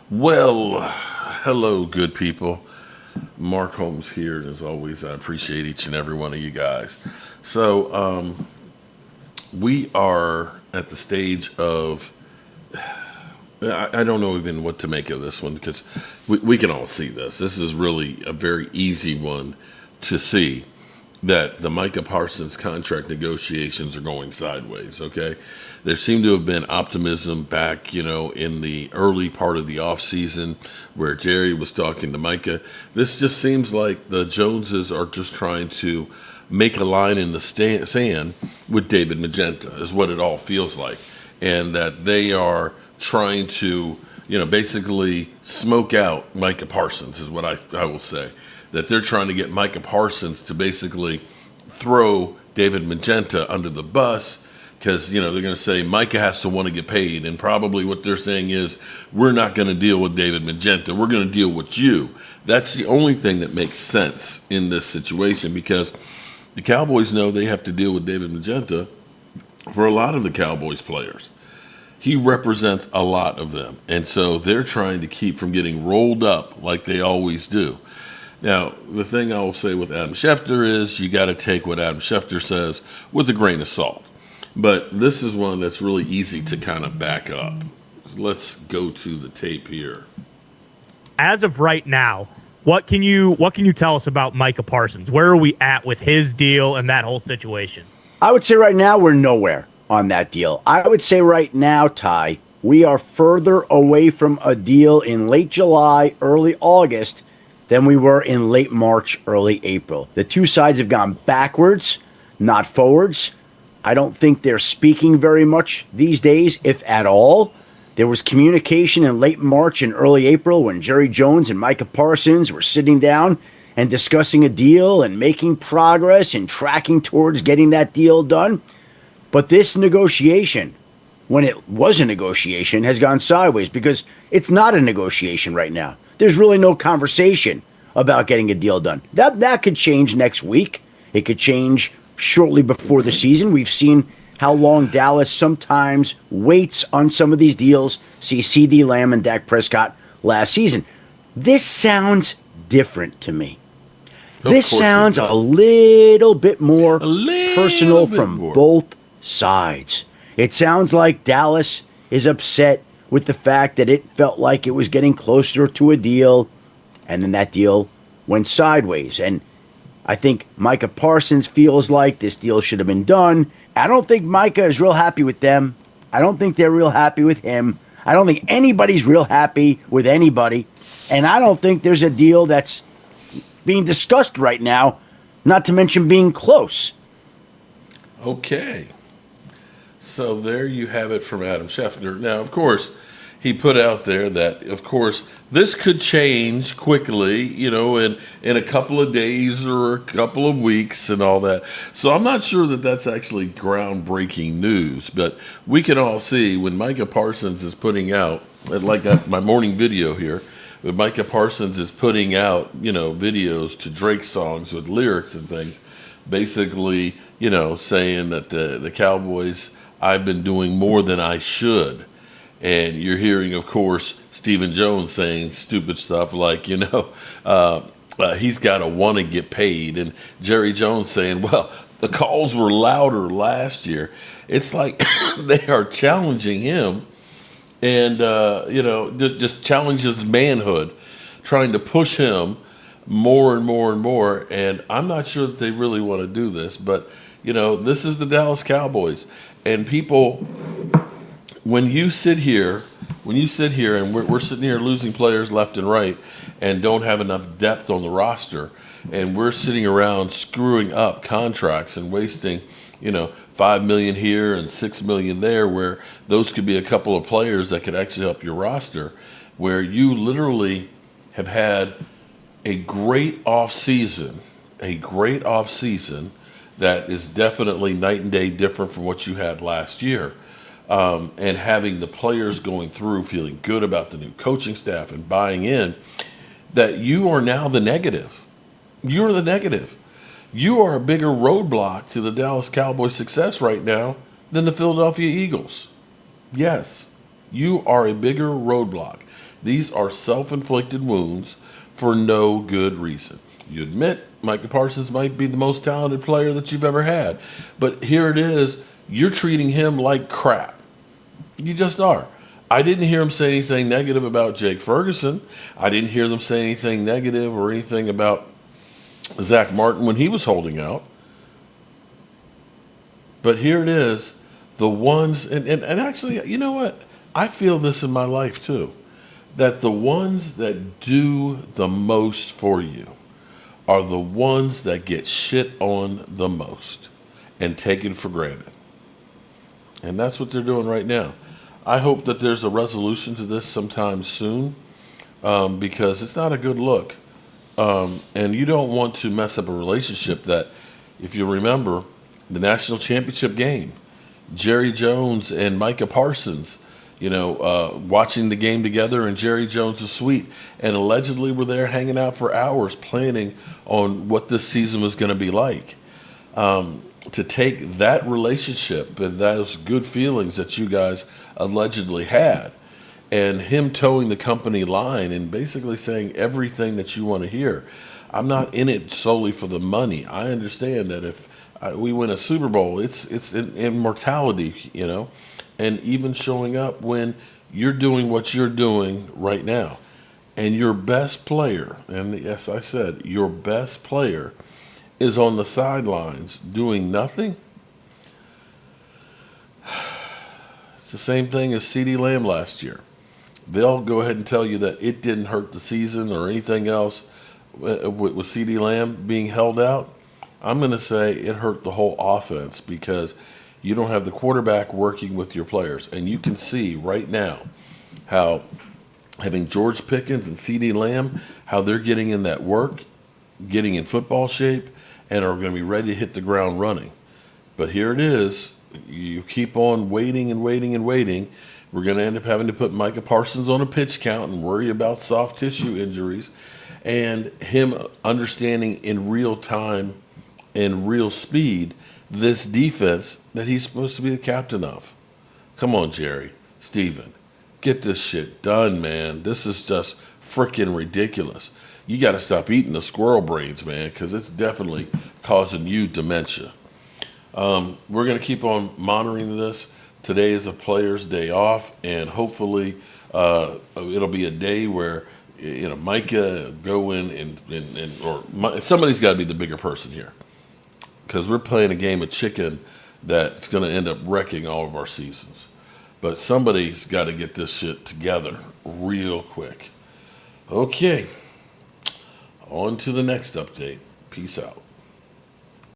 Well, hello, good people. Mark Holmes here, and as always, I appreciate each and every one of you guys. So, we are at the stage of I don't know even what to make of this one because we can all see this. This is really a very easy one to see that the Micah Parsons contract negotiations are going sideways, okay? There seemed to have been optimism back, in the early part of the offseason where Jerry was talking to Micah. This just seems like the Joneses are just trying to make a line in the sand with David Magenta, is what it all feels like. And that they are trying to, basically smoke out Micah Parsons, is what I will say. That they're trying to get Micah Parsons to basically throw David Magenta under the bus because, they're going to say Micah has to want to get paid. And probably what they're saying is, we're not going to deal with David Magenta. We're going to deal with you. That's the only thing that makes sense in this situation because the Cowboys know they have to deal with David Magenta for a lot of the Cowboys players. He represents a lot of them. And so they're trying to keep from getting rolled up like they always do. Now, the thing I will say with Adam Schefter is you got to take what Adam Schefter says with a grain of salt. But this is one that's really easy to kind of back up. Let's go to the tape here. As of right now, what can you tell us about Micah Parsons? Where are we at with his deal and that whole situation? I would say right now we're nowhere on that deal. I would say right now, Ty, we are further away from a deal in late July, early August than we were in late March, early April. The two sides have gone backwards, not forwards. I don't think they're speaking very much these days, if at all. There was communication in late March and early April when Jerry Jones and Micah Parsons were sitting down and discussing a deal and making progress and tracking towards getting that deal done. But this negotiation, when it was a negotiation, has gone sideways because it's not a negotiation right now. There's really no conversation about getting a deal done. That could change next week. It could change shortly before the season. We've seen how long Dallas sometimes waits on some of these deals. See CD Lamb and Dak Prescott last season. This sounds different to me. This sounds a little bit more personal from both sides. It sounds like Dallas is upset with the fact that it felt like it was getting closer to a deal, and then that deal went sideways. And I think Micah Parsons feels like this deal should have been done. I don't think Micah is real happy with them. I don't think they're real happy with him. I don't think anybody's real happy with anybody. And I don't think there's a deal that's being discussed right now, not to mention being close. Okay. So there you have it from Adam Schefter. Now, of course, he put out there that, of course, this could change quickly, in a couple of days or a couple of weeks and all that. So I'm not sure that that's actually groundbreaking news, but we can all see when Micah Parsons is putting out, like my morning video here, when Micah Parsons is putting out, videos to Drake songs with lyrics and things, basically, saying that the Cowboys, I've been doing more than I should. And you're hearing, of course, Stephen Jones saying stupid stuff like, he's got to want to get paid. And Jerry Jones saying, well, the calls were louder last year. It's like they are challenging him and, just challenge his manhood, trying to push him more and more and more. And I'm not sure that they really want to do this, but, this is the Dallas Cowboys. And people, when you sit here and we're sitting here losing players left and right and don't have enough depth on the roster, and we're sitting around screwing up contracts and wasting, $5 million here and $6 million there, where those could be a couple of players that could actually help your roster, where you literally have had a great off season that is definitely night and day different from what you had last year. And having the players going through, feeling good about the new coaching staff and buying in, that you are now the negative. You're the negative. You are a bigger roadblock to the Dallas Cowboys' success right now than the Philadelphia Eagles. Yes, you are a bigger roadblock. These are self-inflicted wounds for no good reason. You admit Micah Parsons might be the most talented player that you've ever had, but here it is, you're treating him like crap. You just are. I didn't hear him say anything negative about Jake Ferguson. I didn't hear them say anything negative or anything about Zach Martin when he was holding out. But here it is, the ones, and actually, you know what? I feel this in my life too, that the ones that do the most for you are the ones that get shit on the most and taken for granted. And that's what they're doing right now. I hope that there's a resolution to this sometime soon, because it's not a good look. And you don't want to mess up a relationship that, if you remember, the national championship game, Jerry Jones and Micah Parsons, watching the game together in Jerry Jones' suite, and allegedly were there hanging out for hours planning on what this season was going to be like. To take that relationship and those good feelings that you guys allegedly had, and him towing the company line and basically saying everything that you want to hear. I'm not in it solely for the money. I understand that if we win a Super Bowl, it's immortality, and even showing up when you're doing what you're doing right now. And your best player, and yes, I said your best player, is on the sidelines doing nothing. It's the same thing as CeeDee Lamb last year. They'll go ahead and tell you that it didn't hurt the season or anything else with CeeDee Lamb being held out. I'm going to say it hurt the whole offense because you don't have the quarterback working with your players. And you can see right now how having George Pickens and CeeDee Lamb, how they're getting in that work, getting in football shape, and are going to be ready to hit the ground running. But here it is. You keep on waiting and waiting and waiting. We're going to end up having to put Micah Parsons on a pitch count and worry about soft tissue injuries, and him understanding in real time and real speed this defense that he's supposed to be the captain of. Come on, Jerry, Steven, get this shit done, man. This is just freaking ridiculous. You got to stop eating the squirrel brains, man, because it's definitely causing you dementia. We're going to keep on monitoring this. Today is a player's day off, and hopefully it'll be a day where Micah go in or somebody's got to be the bigger person here, because we're playing a game of chicken that's going to end up wrecking all of our seasons. But somebody's got to get this shit together real quick. Okay. On to the next update. Peace out.